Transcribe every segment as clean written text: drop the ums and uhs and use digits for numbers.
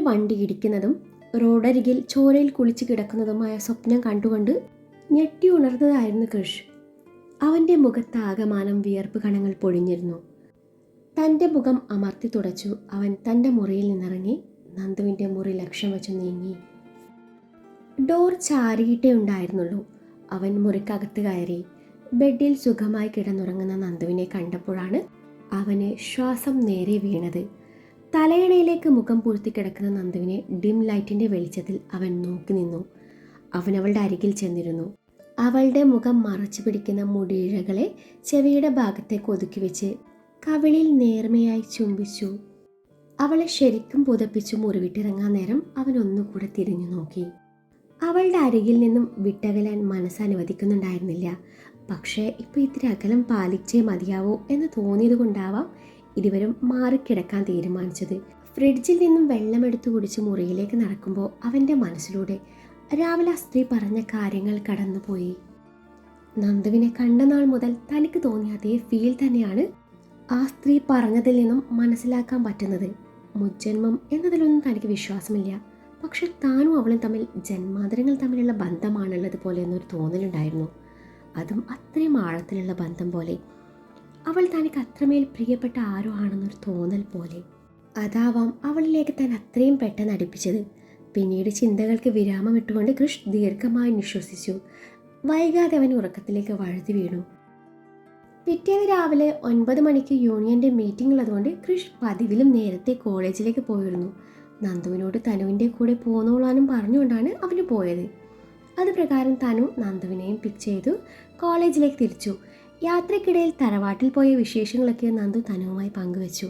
വണ്ടി ഇടിക്കുന്നതും റോഡരികിൽ ചോരയിൽ കുളിച്ച് കിടക്കുന്നതുമായ സ്വപ്നം കണ്ടുകൊണ്ട് ഞെട്ടി ഉണർന്നതായിരുന്നു കൃഷ്. അവൻ്റെ മുഖത്താകമാനം വിയർപ്പ് കണങ്ങൾ പൊഴിഞ്ഞിരുന്നു. തൻ്റെ മുഖം അമർത്തി തുടച്ചു അവൻ തൻ്റെ മുറിയിൽ നിന്നിറങ്ങി നന്ദുവിൻ്റെ മുറി ലക്ഷ്യം വെച്ച് നീങ്ങി. ഡോർ ചാരിയിട്ടേ ഉണ്ടായിരുന്നുള്ളൂ. അവൻ മുറിക്കകത്ത് കയറി. ബെഡിൽ സുഖമായി കിടന്നുറങ്ങുന്ന നന്ദുവിനെ കണ്ടപ്പോഴാണ് അവന് ശ്വാസം നേരെ വീണത്. തലയണയിലേക്ക് മുഖം പൂഴ്ത്തി കിടക്കുന്ന നന്ദുവിനെ ഡിം ലൈറ്റിൻ്റെ വെളിച്ചത്തിൽ അവൻ നോക്കി നിന്നു. അവൻ അവളുടെ അരികിൽ ചെന്നിരുന്നു. അവളുടെ മുഖം മറച്ചു പിടിക്കുന്ന മുടിയിഴകളെ ചെവിയുടെ ഭാഗത്തേക്ക് ഒതുക്കി വെച്ച് കവിളിൽ നേർമയായി ചുംബിച്ചു. അവളെ ശരിക്കും പുതപ്പിച്ചു മുറിവിട്ടിറങ്ങാൻ നേരം അവൻ ഒന്നുകൂടെ തിരിഞ്ഞു നോക്കി. അവളുടെ അരികിൽ നിന്നും വിട്ടകലാൻ മനസ്സനുവദിക്കുന്നുണ്ടായിരുന്നില്ല. പക്ഷേ ഇപ്പോൾ ഇത്തിരി അകലം പാലിച്ചേ മതിയാവൂ എന്ന് തോന്നിയത് കൊണ്ടാവാം ഇരുവരും മാറിക്കിടക്കാൻ തീരുമാനിച്ചത്. ഫ്രിഡ്ജിൽ നിന്നും വെള്ളമെടുത്തു കുടിച്ച് മുറിയിലേക്ക് നടക്കുമ്പോൾ അവൻ്റെ മനസ്സിലൂടെ രാവിലെ ആ സ്ത്രീ പറഞ്ഞ കാര്യങ്ങൾ കടന്നുപോയി. നന്ദുവിനെ കണ്ട നാൾ മുതൽ തനിക്ക് തോന്നിയ അതേ ഫീൽ തന്നെയാണ് ആ സ്ത്രീ പറഞ്ഞതിൽ നിന്നും മനസ്സിലാക്കാൻ പറ്റുന്നത്. മുജ്ജന്മം എന്നതിലൊന്നും തനിക്ക് വിശ്വാസമില്ല. പക്ഷെ താനും അവളും തമ്മിൽ ജന്മാന്തരങ്ങൾ തമ്മിലുള്ള ബന്ധമാണുള്ളത് പോലെ എന്നൊരു തോന്നലുണ്ടായിരുന്നു. അതും അത്രയും ആഴത്തിലുള്ള ബന്ധം പോലെ. അവൾ തനിക്ക് അത്രമേൽ പ്രിയപ്പെട്ട ആരോ ആണെന്നൊരു തോന്നൽ പോലെ. അതാവാം അവളിലേക്ക് താൻ അത്രയും പെട്ടെന്ന് അടുപ്പിച്ചത്. പിന്നീട് ചിന്തകൾക്ക് വിരാമം ഇട്ടുകൊണ്ട് കൃഷ് ദീർഘമായി നിശ്വസിച്ചു. വൈകാതെ അവൻ ഉറക്കത്തിലേക്ക് വഴുതി വീണു. പിറ്റേന്ന് രാവിലെ 9 മണിക്ക് യൂണിയൻ്റെ മീറ്റിംഗ് ഉള്ളതുകൊണ്ട് കൃഷ് പതിവിലും നേരത്തെ കോളേജിലേക്ക് പോയിരുന്നു. നന്ദുവിനോട് തനുവിൻ്റെ കൂടെ പോന്നോളാനും പറഞ്ഞുകൊണ്ടാണ് അവന് പോയത്. അത് പ്രകാരം തനു നന്ദുവിനെയും പിക്ക് ചെയ്തു കോളേജിലേക്ക് തിരിച്ചു. യാത്രക്കിടയിൽ തറവാട്ടിൽ പോയ വിശേഷങ്ങളൊക്കെ നന്ദു തനുവുമായി പങ്കുവച്ചു.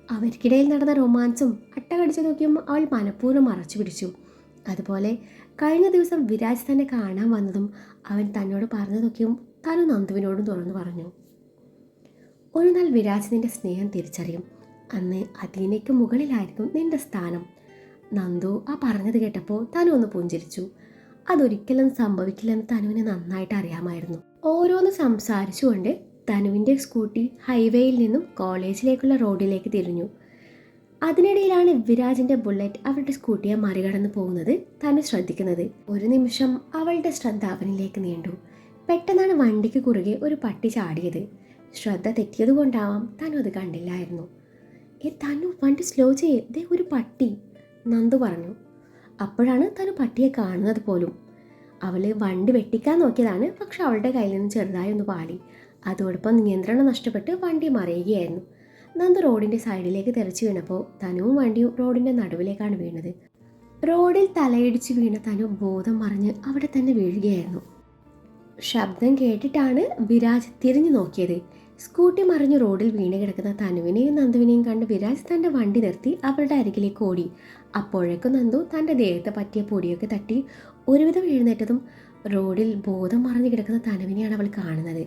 അവർക്കിടയിൽ നടന്ന റൊമാൻസും അട്ടകടിച്ചു നോക്കിയും അവൾ മനഃപൂർവ്വം മറച്ചു പിടിച്ചു. അതുപോലെ കഴിഞ്ഞ ദിവസം വിരാജ് തന്നെ കാണാൻ വന്നതും അവൻ തന്നോട് പറഞ്ഞതൊക്കെയും തനു നന്ദുവിനോടും തുറന്നു പറഞ്ഞു. ഒരു നാൾ വിരാജ് നിന്റെ സ്നേഹം തിരിച്ചറിയും. അന്ന് അദീനയ്ക്ക് മുകളിലായിരിക്കും നിന്റെ സ്ഥാനം. നന്ദു ആ പറഞ്ഞത് കേട്ടപ്പോൾ തനു ഒന്ന് പുഞ്ചിരിച്ചു. അതൊരിക്കലും സംഭവിക്കില്ലെന്ന് തനുവിന് നന്നായിട്ട് അറിയാമായിരുന്നു. ഓരോന്ന് സംസാരിച്ചുകൊണ്ട് തനുവിൻ്റെ സ്കൂട്ടി ഹൈവേയിൽ നിന്നും കോളേജിലേക്കുള്ള റോഡിലേക്ക് തിരിഞ്ഞു. അതിനിടയിലാണ് വിരാജിൻ്റെ ബുള്ളറ്റ് അവരുടെ സ്കൂട്ടിയെ മറികടന്ന് പോകുന്നത് തനു ശ്രദ്ധിക്കുന്നത്. ഒരു നിമിഷം അവളുടെ ശ്രദ്ധ അവനിലേക്ക് നീണ്ടു. പെട്ടെന്നാണ് വണ്ടിക്ക് കുറുകെ ഒരു പട്ടി ചാടിയത്. ശ്രദ്ധ തെറ്റിയതുകൊണ്ടാവാം തനു അത് കണ്ടില്ലായിരുന്നു. തനു വണ്ടി സ്ലോ ചെയ്യേ, ദേ ഒരു പട്ടി, നന്ദു പറഞ്ഞു. അപ്പോഴാണ് തനു പട്ടിയെ കാണുന്നത് പോലും. അവൾ വണ്ടി വെട്ടിക്കാൻ നോക്കിയതാണ്. പക്ഷെ അവളുടെ കയ്യിൽ നിന്ന് ചെറുതായി ഒന്ന് പാളി. അതോടൊപ്പം നിയന്ത്രണം നഷ്ടപ്പെട്ട് വണ്ടി മറിയുകയായിരുന്നു. നന്ദു റോഡിൻ്റെ സൈഡിലേക്ക് തെറിച്ചു വീണപ്പോൾ തനുവും വണ്ടിയും റോഡിൻ്റെ നടുവിലേക്കാണ് വീണത്. റോഡിൽ തലയിടിച്ച് വീണ തനു ബോധം മറിഞ്ഞ് അവിടെ തന്നെ വീഴുകയായിരുന്നു. ശബ്ദം കേട്ടിട്ടാണ് വിരാജ് തിരിഞ്ഞു നോക്കിയത്. സ്കൂട്ടി മറിഞ്ഞ് റോഡിൽ വീണ് കിടക്കുന്ന തനുവിനെയും നന്ദുവിനെയും കണ്ട് വിരാജ് തൻ്റെ വണ്ടി നിർത്തി അവരുടെ അരികിലേക്ക് ഓടി. അപ്പോഴേക്കും നന്ദു തൻ്റെ ദേഹത്തെ പറ്റിയ പൊടിയൊക്കെ തട്ടി ഒരുവിധം എഴുന്നേറ്റതും റോഡിൽ ബോധം മറിഞ്ഞ് കിടക്കുന്ന തനുവിനെയാണ് അവൾ കാണുന്നത്.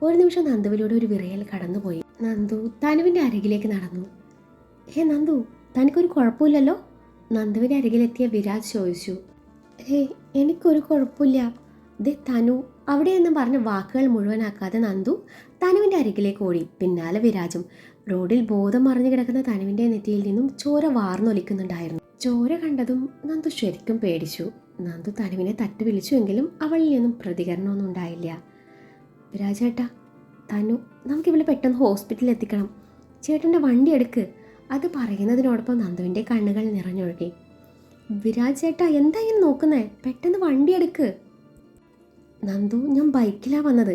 ഒരു നിമിഷം നന്ദുവിലൂടെ ഒരു വിറയൽ കടന്നുപോയി. നന്ദു തനുവിൻ്റെ അരികിലേക്ക് നടന്നു. നന്ദു, തനിക്കൊരു കുഴപ്പമില്ലല്ലോ? നന്ദുവിൻ്റെ അരികിലെത്തിയ വിരാജ് ചോദിച്ചു. എനിക്കൊരു കുഴപ്പമില്ല. ദേ തനു അവിടെ എന്ന് പറഞ്ഞ വാക്കുകൾ മുഴുവനാക്കാതെ നന്ദു തനുവിൻ്റെ അരികിലേക്ക് ഓടി. പിന്നാലെ വിരാജും. റോഡിൽ ബോധം മറിഞ്ഞു കിടക്കുന്ന തനുവിൻ്റെ നെറ്റിയിൽ നിന്നും ചോര വാർന്നൊലിക്കുന്നുണ്ടായിരുന്നു. ചോര കണ്ടതും നന്ദു ശരിക്കും പേടിച്ചു. നന്ദു തനുവിനെ തട്ടി വിളിച്ചുവെങ്കിലും അവളിൽ നിന്നും പ്രതികരണമൊന്നും ഉണ്ടായില്ല. വിരാജ് ചേട്ടാ, തനു, നമുക്കിവിടെ പെട്ടെന്ന് ഹോസ്പിറ്റലിൽ എത്തിക്കണം. ചേട്ടൻ്റെ വണ്ടി എടുക്ക്. അത് പറയുന്നതിനോടൊപ്പം നന്ദുവിൻ്റെ കണ്ണുകൾ നിറഞ്ഞൊഴുകി. വിരാജ് ചേട്ടാ, എന്താ ഇങ്ങനെ നോക്കുന്നേ? പെട്ടെന്ന് വണ്ടി എടുക്ക്. നന്ദു, ഞാൻ ബൈക്കിലാണ് വന്നത്.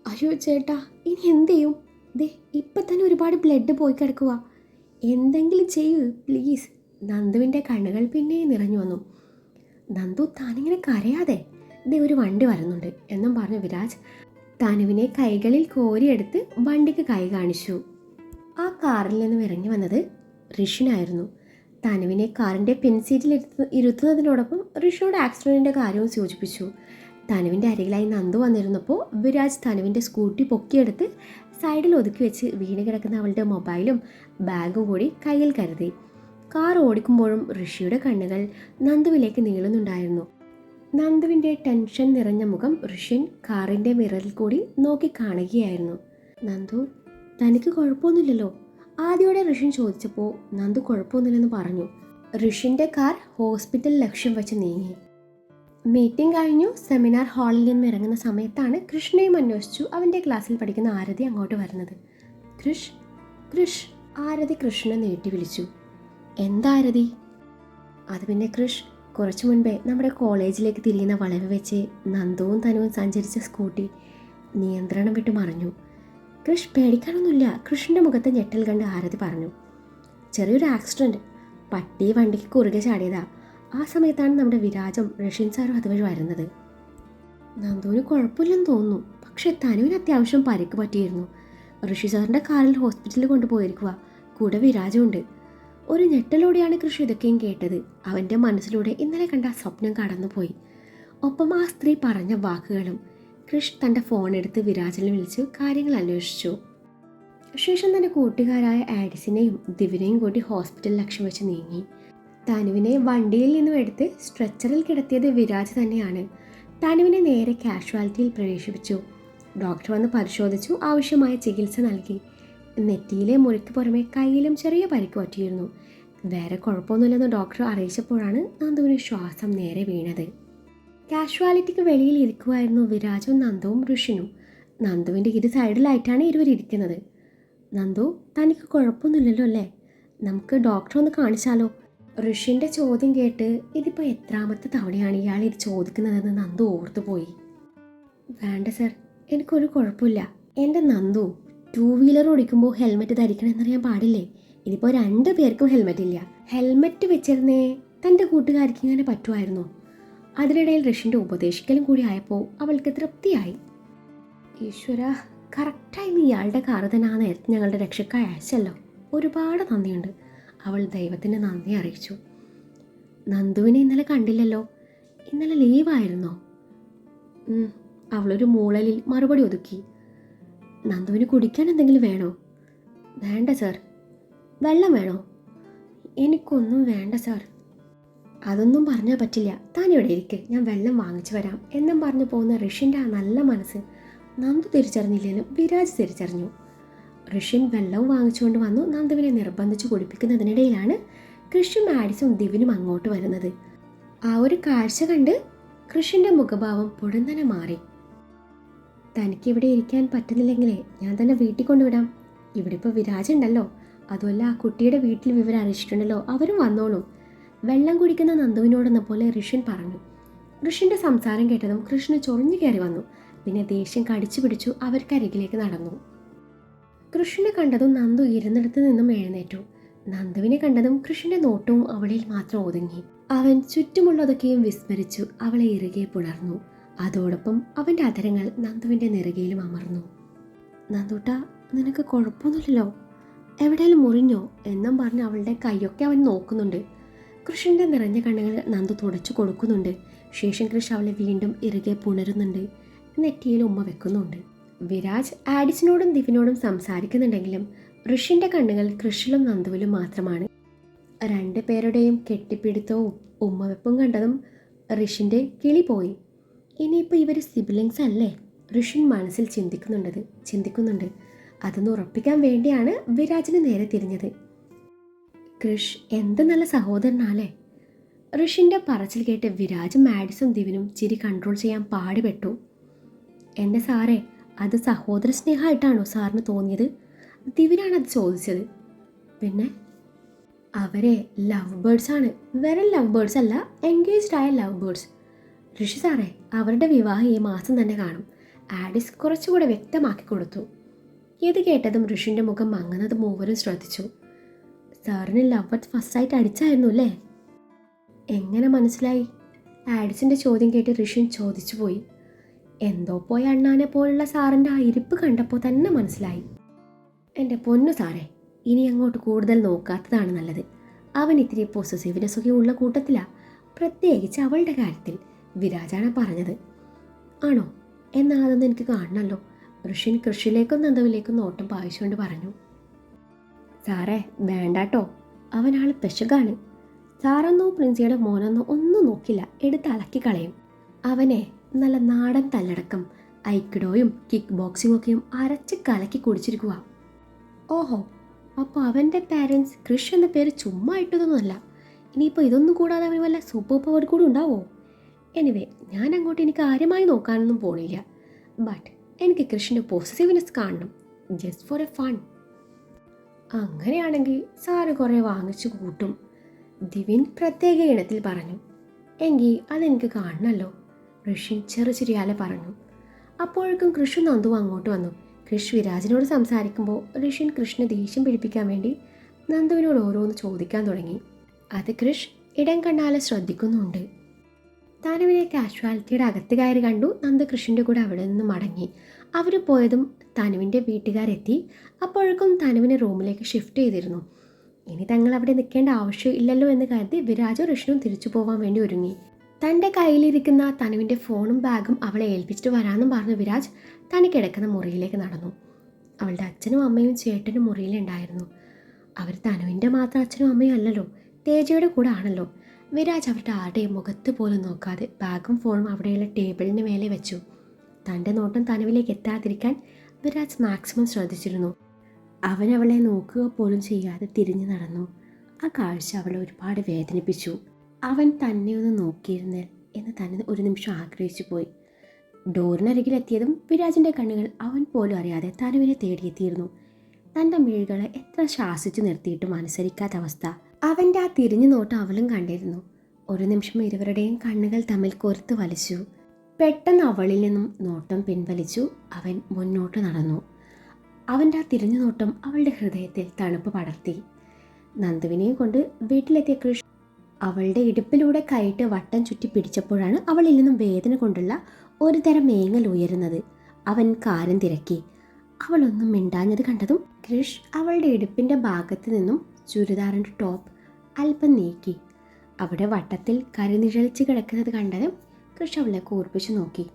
അയ്യോ ചേട്ടാ, ഇനി എന്ത് ചെയ്യും? ദേ ഇപ്പം തന്നെ ഒരുപാട് ബ്ലഡ് പോയി കിടക്കുക. എന്തെങ്കിലും ചെയ്യൂ പ്ലീസ്. നന്ദുവിൻ്റെ കണ്ണുകൾ പിന്നെ നിറഞ്ഞു വന്നു. നന്ദു, താനിങ്ങനെ കരയാതെ. ദേ ഒരു വണ്ടി വരുന്നുണ്ട് എന്നും പറഞ്ഞു വിരാജ് തനുവിനെ കൈകളിൽ കോരിയെടുത്ത് വണ്ടിക്ക് കൈ കാണിച്ചു. ആ കാറിൽ നിന്നും ഇറങ്ങി വന്നത് ഋഷിനായിരുന്നു. തനുവിനെ കാറിൻ്റെ പിൻസീറ്റിൽ ഇരുത്തുന്നതിനോടൊപ്പം ഋഷിയോട് ആക്സിഡൻറ്റിൻ്റെ കാര്യവും സൂചിപ്പിച്ചു. തനുവിൻ്റെ അരികിലായി നന്ദു വന്നിരുന്നപ്പോൾ വിരാജ് തനുവിൻ്റെ സ്കൂട്ടി പൊക്കിയെടുത്ത് സൈഡിൽ ഒതുക്കി വെച്ച് വീണ് കിടക്കുന്ന അവളുടെ മൊബൈലും ബാഗും കൂടി കയ്യിൽ കരുതി. കാർ ഓടിക്കുമ്പോഴും ഋഷിയുടെ കണ്ണുകൾ നന്ദുവിലേക്ക് നീളുന്നുണ്ടായിരുന്നു. നന്ദുവിൻ്റെ ടെൻഷൻ നിറഞ്ഞ മുഖം ഋഷ്യൻ കാറിൻ്റെ മിററിൽ കൂടി നോക്കി കാണുകയായിരുന്നു. നന്ദു, തനിക്ക് കുഴപ്പമൊന്നുമില്ലല്ലോ? ആദ്യയോടെ ഋഷ്യൻ ചോദിച്ചപ്പോൾ നന്ദു കുഴപ്പമൊന്നുമില്ലെന്ന് പറഞ്ഞു. ഋഷിൻ്റെ കാർ ഹോസ്പിറ്റൽ ലക്ഷ്യം വെച്ച് നീങ്ങി. മീറ്റിംഗ് കഴിഞ്ഞു സെമിനാർ ഹാളിൽ നിന്ന് ഇറങ്ങുന്ന സമയത്താണ് കൃഷ്ണയും അന്വേഷിച്ചു അവൻ്റെ ക്ലാസ്സിൽ പഠിക്കുന്ന ആരതി അങ്ങോട്ട് വരുന്നത്. കൃഷ് കൃഷ് ആരതി കൃഷ്ണനെ നീട്ടി വിളിച്ചു. എന്താ ആരതി? അത് പിന്നെ കൃഷ്, കുറച്ചു മുൻപേ നമ്മുടെ കോളേജിലേക്ക് തിരിയുന്ന വളവ് വെച്ച് നന്ദുവും തനുവും സഞ്ചരിച്ച സ്കൂട്ടി നിയന്ത്രണം വിട്ട് മറിഞ്ഞു. കൃഷ് പേടിക്കാനൊന്നുമില്ല, കൃഷിൻ്റെ മുഖത്തെ ഞെട്ടൽ കണ്ട് ആരതി പറഞ്ഞു. ചെറിയൊരു ആക്സിഡൻറ്റ്, പട്ടി വണ്ടിക്ക് കുറുകെ ചാടിയതാ. ആ സമയത്താണ് നമ്മുടെ വിരാജും റഷ്യൻ സാറും അതുവഴി വരുന്നത്. നന്ദുവിന് കുഴപ്പമില്ലെന്ന് തോന്നുന്നു, പക്ഷെ തനുവിന് അത്യാവശ്യം പരിക്ക് പറ്റിയിരുന്നു. ഋഷി സാറിൻ്റെ കാറിൽ ഹോസ്പിറ്റലിൽ കൊണ്ടുപോയിരിക്കുക, കൂടെ വിരാജുണ്ട്. ഒരു ഞെട്ടലോടെയാണ് കൃഷി ഇതൊക്കെയും കേട്ടത്. അവൻ്റെ മനസ്സിലൂടെ ഇന്നലെ കണ്ട സ്വപ്നം കടന്നുപോയി. ഒപ്പം ആ സ്ത്രീ പറഞ്ഞ വാക്കുകളും. കൃഷ് തൻ്റെ ഫോണെടുത്ത് വിരാജിനെ വിളിച്ച് കാര്യങ്ങൾ അന്വേഷിച്ചു. ശേഷം തൻ്റെ കൂട്ടുകാരായ ആഡിസിനെയും ദിവിനെയും കൂട്ടി ഹോസ്പിറ്റൽ ലക്ഷ്യം വെച്ച് നീങ്ങി. തനുവിനെ വണ്ടിയിൽ നിന്നും എടുത്ത് സ്ട്രെച്ചറിൽ കിടത്തിയത് വിരാജ് തന്നെയാണ്. തനുവിനെ നേരെ കാഷ്വാലിറ്റിയിൽ പ്രവേശിപ്പിച്ചു. ഡോക്ടർ വന്ന് പരിശോധിച്ചു, ആവശ്യമായ ചികിത്സ നൽകി. നെറ്റിയിലെ മുറിക്ക് പുറമെ കയ്യിലും ചെറിയ പരിക്ക് പറ്റിയിരുന്നു. വേറെ കുഴപ്പമൊന്നുമില്ലെന്ന് ഡോക്ടർ അറിയിച്ചപ്പോഴാണ് നന്ദുവിന് ശ്വാസം നേരെ വീണത്. കാഷ്വാലിറ്റിക്ക് വെളിയിൽ ഇരിക്കുമായിരുന്നു വിരാജും നന്ദുവും ഋഷിനും. നന്ദുവിൻ്റെ ഇരു സൈഡിലായിട്ടാണ് ഇരുവരിയ്ക്കുന്നത്. നന്ദു, തനിക്ക് കുഴപ്പമൊന്നുമില്ലല്ലോ അല്ലേ? നമുക്ക് ഡോക്ടറെ ഒന്ന് കാണിച്ചാലോ? ഋഷിൻ്റെ ചോദ്യം കേട്ട് ഇതിപ്പോൾ എത്രാമത്തെ തവണയാണ് ഇയാൾ ഇത് ചോദിക്കുന്നതെന്ന് നന്ദു ഓർത്തുപോയി. വേണ്ട സർ, എനിക്കൊരു കുഴപ്പമില്ല. എൻ്റെ നന്ദു, 2 വീലർ ഓടിക്കുമ്പോൾ ഹെൽമെറ്റ് ധരിക്കണമെന്നറിയാൻ പാടില്ലേ? ഇതിപ്പോൾ 2 പേർക്കും ഹെൽമെറ്റ് ഇല്ല. ഹെൽമെറ്റ് വെച്ചിരുന്നേ തൻ്റെ കൂട്ടുകാരിക്ക് ഇങ്ങനെ പറ്റുമായിരുന്നു. അതിനിടയിൽ ഋഷിൻ്റെ ഉപദേശിക്കലും കൂടി ആയപ്പോൾ അവൾക്ക് തൃപ്തിയായി. ഈശ്വര, കറക്റ്റായി ഇയാളുടെ കാറ് തന്നെ ആ നേരത്തെ ഞങ്ങളുടെ രക്ഷക്കായി അയച്ചല്ലോ. ഒരുപാട് നന്ദിയുണ്ട്. അവൾ ദൈവത്തിന് നന്ദി അറിയിച്ചു. നന്ദുവിനെ ഇന്നലെ കണ്ടില്ലല്ലോ. ഇന്നലെ ലീവായിരുന്നോ? അവളൊരു മൂളലിൽ മറുപടി ഒതുക്കി. നന്ദുവിന് കുടിക്കാൻ എന്തെങ്കിലും വേണോ? വേണ്ട സാർ. വെള്ളം വേണോ? എനിക്കൊന്നും വേണ്ട സാർ. അതൊന്നും പറഞ്ഞാൽ പറ്റില്ല, താൻ ഇവിടെ ഇരിക്ക്, ഞാൻ വെള്ളം വാങ്ങിച്ചു വരാം എന്നും പറഞ്ഞു പോകുന്ന ഋഷിൻ്റെ ആ നല്ല മനസ്സ് നന്ദു തിരിച്ചറിഞ്ഞില്ലെങ്കിലും വിരാജ് തിരിച്ചറിഞ്ഞു. ഋഷ്യൻ വെള്ളവും വാങ്ങിച്ചുകൊണ്ട് വന്നു നന്ദുവിനെ നിർബന്ധിച്ച് കുടിപ്പിക്കുന്നതിനിടയിലാണ് കൃഷിയും ആഡിസും ദിവിനും അങ്ങോട്ട് വരുന്നത്. ആ ഒരു കാഴ്ച കണ്ട് കൃഷിൻ്റെ മുഖഭാവം പൊടുന്നനെ മാറി. തനിക്കിവിടെ ഇരിക്കാൻ പറ്റുന്നില്ലെങ്കിലേ ഞാൻ തന്നെ വീട്ടിൽ കൊണ്ടുവിടാം. ഇവിടെ ഇപ്പോൾ വിരാജ് ഉണ്ടല്ലോ. അതുമല്ല, ആ കുട്ടിയുടെ വീട്ടിൽ വിവരം അറിയിച്ചിട്ടുണ്ടല്ലോ, അവരും വന്നോളൂ. വെള്ളം കുടിക്കുന്ന നന്ദുവിനോടെന്ന പോലെ ഋഷ്യൻ പറഞ്ഞു. ഋഷിൻ്റെ സംസാരം കേട്ടതും കൃഷ്ണ ചൊറിഞ്ഞു കയറി വന്നു. പിന്നെ ദേഷ്യം കടിച്ചു പിടിച്ചു അവർക്കരികിലേക്ക് നടന്നു. കൃഷ്ണനെ കണ്ടതും നന്ദു ഇരുന്നിടത്ത് നിന്നും എഴുന്നേറ്റു. നന്ദുവിനെ കണ്ടതും കൃഷ്ണന്റെ നോട്ടവും അവളിൽ മാത്രം ഒതുങ്ങി. അവൻ ചുറ്റുമുള്ളതൊക്കെയും വിസ്മരിച്ചു അവളെ ഇറുകെ പുണർന്നു. അതോടൊപ്പം അവൻ്റെ അധരങ്ങൾ നന്ദുവിൻ്റെ നെറുകയിലും അമർന്നു. നന്ദൂട്ട, നിനക്ക് കുഴപ്പമൊന്നുമില്ലല്ലോ? എവിടെയെങ്കിലും മുറിഞ്ഞോ എന്നും പറഞ്ഞ് അവളുടെ കൈയൊക്കെ അവൻ നോക്കുന്നുണ്ട്. കൃഷ്ണന്റെ നിറഞ്ഞ കണ്ണുകൾ നന്ദു തുടച്ചു കൊടുക്കുന്നുണ്ട്. ശേഷം കൃഷ് അവളെ വീണ്ടും ഇറുകെ പുണരുന്നുണ്ട്. നെറ്റിയിൽ ഉമ്മ വെക്കുന്നുണ്ട്. വിരാജ് ആഡിസിനോടും ദിവിനോടും സംസാരിക്കുന്നുണ്ടെങ്കിലും ഋഷിൻ്റെ കണ്ണുകൾ കൃഷിലും നന്ദുവിലും മാത്രമാണ്. 2 പേരുടെയും കെട്ടിപ്പിടുത്തവും ഉമ്മവെപ്പും കണ്ടതും ഋഷിൻ്റെ കിളി പോയി. ഇനിയിപ്പോൾ ഇവർ സിബ്ലിങ്സ് അല്ലേ? ഋഷിൻ മനസ്സിൽ ചിന്തിക്കുന്നുണ്ട്. അതൊന്ന് ഉറപ്പിക്കാൻ വേണ്ടിയാണ് വിരാജിന് നേരെ തിരിഞ്ഞത്. കൃഷ് എന്ത് നല്ല സഹോദരനാലേ. ഋഷിൻ്റെ പറച്ചിൽ കേട്ട് വിരാജും ആഡിസും ദിവിനും ചിരി കൺട്രോൾ ചെയ്യാൻ പാടുപെട്ടു. എൻ്റെ സാറേ, അത് സഹോദര സ്നേഹമായിട്ടാണോ സാറിന് തോന്നിയത്? ദിവിനാണ് അത് ചോദിച്ചത്. പിന്നെ അവരെ ലവ് ബേർഡ്സ് ആണ്, വെറും ലവ് ബേർഡ്സ് അല്ല, എൻഗേജ്ഡ് ആയ ലവ് ബേർഡ്സ്. ഋഷി സാറേ, അവരുടെ വിവാഹം ഈ മാസം തന്നെ കാണും. ആഡിസ് കുറച്ചുകൂടെ വ്യക്തമാക്കി കൊടുത്തു. ഇത് കേട്ടതും ഋഷിൻ്റെ മുഖം മങ്ങുന്നത് മൂവരും ശ്രദ്ധിച്ചു. സാറിന് ലവ് അറ്റ് ഫസ്റ്റ് സൈറ്റ് അടിച്ചായിരുന്നു അല്ലേ? എങ്ങനെ മനസ്സിലായി? ആഡിസിൻ്റെ ചോദ്യം കേട്ട് ഋഷിൻ ചോദിച്ചു പോയി. എന്തോ പോയ അണ്ണാനെ പോലുള്ള സാറിൻ്റെ ആ ഇരിപ്പ് കണ്ടപ്പോൾ തന്നെ മനസ്സിലായി. എൻ്റെ പൊന്നു സാറേ, ഇനി അങ്ങോട്ട് കൂടുതൽ നോക്കാത്തതാണ് നല്ലത്. അവൻ ഇത്തിരി പൊസസീവ്നെസ് ഒക്കെ ഉള്ള കൂട്ടത്തിലാണ്, പ്രത്യേകിച്ച് അവളുടെ കാര്യത്തിൽ. വിരാജാണ് പറഞ്ഞത്. ആണോ? എന്നാൽ അതൊന്നും എനിക്ക് കാണണമല്ലോ. ഋഷിൻ കൃഷിയിലേക്കും നന്ദുവിലേക്കും നോട്ടം പായിച്ചുകൊണ്ട് പറഞ്ഞു. സാറേ വേണ്ടാട്ടോ, അവനാൾ പെശകാണ്. സാറെന്നോ പ്രിൻസിയുടെ മോനെന്നോ ഒന്നും നോക്കില്ല, എടുത്ത് അലക്കി കളയും. അവനെ നല്ല നാടൻ തല്ലടക്കം ഐക്കിഡോയും കിക്ക് ബോക്സിംഗ് ഒക്കെയും അരച്ച് കലക്കി കുടിച്ചിരിക്കുക. ഓഹോ, അപ്പോൾ അവൻ്റെ പാരൻസ് കൃഷ് എന്ന പേര് ചുമ്മാ ഇട്ടതൊന്നുമല്ല. ഇനിയിപ്പോൾ ഇതൊന്നും കൂടാതെ അവന് വല്ല സൂപ്പർ പവർ കൂടി ഉണ്ടാവോ? എനിവേ, ഞാൻ അങ്ങോട്ട് എനിക്ക് കാര്യമായി നോക്കാനൊന്നും പോണില്ല. ബട്ട് എനിക്ക് കൃഷിൻ്റെ പോസിറ്റീവ്നെസ് കാണണം, ജസ്റ്റ് ഫോർ എ ഫൺ. അങ്ങനെയാണെങ്കിൽ സാറ് കുറേ വാങ്ങിച്ചു കൂട്ടും, ദിവിൻ പ്രത്യേക ഇനത്തിൽ പറഞ്ഞു. എങ്കിൽ അതെനിക്ക് കാണണമല്ലോ, ഋഷിൻ ചെറുചിരിയാലെ പറഞ്ഞു. അപ്പോഴേക്കും കൃഷും നന്ദുവും അങ്ങോട്ട് വന്നു. കൃഷ് വിരാജിനോട് സംസാരിക്കുമ്പോൾ ഋഷിൻ കൃഷ്ണനെ ദേഷ്യം പിടിപ്പിക്കാൻ വേണ്ടി നന്ദുവിനോട് ഓരോന്ന് ചോദിക്കാൻ തുടങ്ങി. അത് കൃഷ് ഇടം കണ്ടാലെ ശ്രദ്ധിക്കുന്നുണ്ട്. തനുവിനെ കാഷ്വാലിറ്റിയുടെ അകത്ത് കയറി കണ്ടു. നന്ദു കൃഷിൻ്റെ കൂടെ അവിടെ നിന്ന് മടങ്ങി. അവർ പോയതും തനുവിൻ്റെ വീട്ടുകാരെത്തി. അപ്പോഴേക്കും തനുവിനെ റൂമിലേക്ക് ഷിഫ്റ്റ് ചെയ്തിരുന്നു. ഇനി തങ്ങൾ അവിടെ നിൽക്കേണ്ട ആവശ്യം ഇല്ലല്ലോ എന്ന് കരുതി വിരാജും ഋഷിനും തിരിച്ചു പോകാൻ വേണ്ടി ഒരുങ്ങി. തൻ്റെ കയ്യിലിരിക്കുന്ന തനുവിൻ്റെ ഫോണും ബാഗും അവളെ ഏൽപ്പിച്ചിട്ട് വരാമെന്നും പറഞ്ഞ് വിരാജ് തനി കിടക്കുന്ന മുറിയിലേക്ക് നടന്നു. അവളുടെ അച്ഛനും അമ്മയും ചേട്ടനും മുറിയിലുണ്ടായിരുന്നു. അവർ തനുവിൻ്റെ മാത്രം അച്ഛനും അമ്മയും അല്ലല്ലോ, തേജയുടെ കൂടെ ആണല്ലോ. വിരാജ് അവരുടെ ആരുടെയും മുഖത്ത് പോലും നോക്കാതെ ബാഗും ഫോണും അവിടെയുള്ള ടേബിളിന് മേലെ വെച്ചു. തൻ്റെ നോട്ടം തനുവിലേക്ക് എത്താതിരിക്കാൻ വിരാജ് മാക്സിമം ശ്രദ്ധിച്ചിരുന്നു. അവൻ അവളെ നോക്കുക പോലും ചെയ്യാതെ തിരിഞ്ഞു നടന്നു. ആ കാഴ്ച അവളെ ഒരുപാട് വേദനിപ്പിച്ചു. അവൻ തന്നെ ഒന്ന് നോക്കിയിരുന്നേൽ എന്ന് തന്നെ ഒരു നിമിഷം ആഗ്രഹിച്ചു പോയി. ഡോറിനരികിലെത്തിയതും വിരാജിൻ്റെ കണ്ണുകൾ അവൻ പോലും അറിയാതെ തനുവിനെ തേടിയെത്തിയിരുന്നു. തൻ്റെ മിഴികളെ എത്ര ശാസിച്ചു നിർത്തിയിട്ടും അനുസരിക്കാത്ത അവസ്ഥ. അവൻ്റെ ആ തിരിഞ്ഞു നോട്ടം അവളും കണ്ടിരുന്നു. ഒരു നിമിഷം ഇരുവരുടെയും കണ്ണുകൾ തമ്മിൽ കൊരുത്ത് വലിച്ചു. പെട്ടെന്ന് അവളിൽ നിന്നും നോട്ടം പിൻവലിച്ചു. അവൻ മുന്നോട്ട് നടന്നു. അവൻ്റെ ആ തിരിഞ്ഞു നോട്ടം അവളുടെ ഹൃദയത്തിൽ തണുപ്പ് പടർത്തി. നന്ദുവിനെയും കൊണ്ട് വീട്ടിലെത്തിയ കൃഷ് അവളുടെ ഇടുപ്പിലൂടെ കൈയിട്ട് വട്ടം ചുറ്റി പിടിച്ചപ്പോഴാണ് അവളിൽ നിന്നും വേദന കൊണ്ടുള്ള ഒരു തരം മേങ്ങൽ ഉയരുന്നത്. അവൻ കാര്യം തിരക്കി. അവളൊന്നും മിണ്ടാഞ്ഞത് കണ്ടതും കൃഷ് അവളുടെ ഇടുപ്പിൻ്റെ ഭാഗത്ത് നിന്നും ചുരിദാറിൻ്റെ ടോപ്പ് അല്പം നീക്കി. അവിടെ വട്ടത്തിൽ കരിനിഴലിച്ച് കിടക്കുന്നത് കണ്ടതും കൃഷ് അവളെ കൂർപ്പിച്ച് നോക്കി.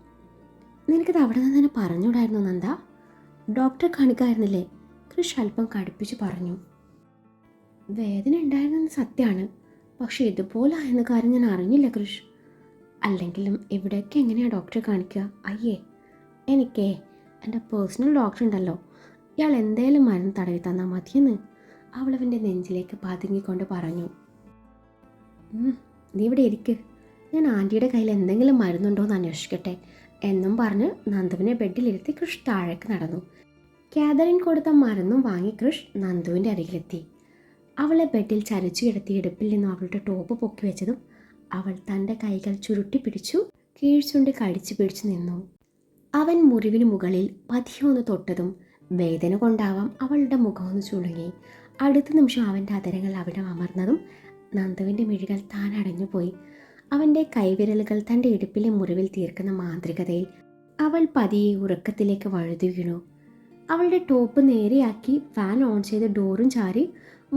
നിനക്കത് അവിടെ നിന്ന് തന്നെ പറഞ്ഞുകൂടായിരുന്നു നന്ദ? ഡോക്ടറെ കാണിക്കായിരുന്നില്ലേ? കൃഷ് അല്പം കടുപ്പിച്ച് പറഞ്ഞു. വേദന ഉണ്ടായിരുന്നെന്ന് സത്യമാണ്, പക്ഷെ ഇതുപോലെ ആയെന്ന കാര്യം ഞാൻ അറിഞ്ഞില്ല കൃഷ്. അല്ലെങ്കിലും ഇവിടെയൊക്കെ എങ്ങനെയാണ് ഡോക്ടറെ കാണിക്കുക? അയ്യേ, എനിക്കേ എൻ്റെ പേഴ്സണൽ ഡോക്ടർ ഉണ്ടല്ലോ, ഇയാൾ എന്തേലും മരുന്ന് തടവി തന്നാൽ മതിയെന്ന് അവളവൻ്റെ നെഞ്ചിലേക്ക് പതുങ്ങിക്കൊണ്ട് പറഞ്ഞു. നീ ഇവിടെ ഇരിക്ക്, ഞാൻ ആൻറ്റിയുടെ കയ്യിൽ എന്തെങ്കിലും മരുന്നുണ്ടോ എന്ന് അന്വേഷിക്കട്ടെ എന്നും പറഞ്ഞ് നന്ദുവിനെ ബെഡിലിരുത്തി കൃഷ് താഴേക്ക് നടന്നു. കാതറിൻ കൊടുത്ത മരുന്നും വാങ്ങി കൃഷ് നന്ദുവിൻ്റെ അരികിലെത്തി. അവളെ ബെഡിൽ ചരിച്ചു കിടത്തി ഇടുപ്പിൽ നിന്നും അവളുടെ ടോപ്പ് പൊക്കി വെച്ചതും അവൾ തൻ്റെ കൈകൾ ചുരുട്ടി പിടിച്ചു കീഴ്ച്ചുണ്ട് കടിച്ചു പിടിച്ചു നിന്നു. അവൻ മുറിവിന് മുകളിൽ പതിയൊന്ന് തൊട്ടതും വേദന കൊണ്ടാവാം അവളുടെ മുഖമൊന്ന് ചുളുങ്ങി. അടുത്ത നിമിഷം അവൻ്റെ അതരങ്ങൾ അവിടെ അമർന്നതും നന്ദുവിൻ്റെ മിഴികൾ താൻ അടഞ്ഞുപോയി. അവൻ്റെ കൈവിരലുകൾ തൻ്റെ ഇടുപ്പിലെ മുറിവിൽ തീർക്കുന്ന മാന്ത്രികതയിൽ അവൾ പതിയെ ഉറക്കത്തിലേക്ക് വഴുതി വീണു. അവളുടെ ടോപ്പ് നേരെയാക്കി ഫാൻ ഓൺ ചെയ്ത് ഡോറും ചാരി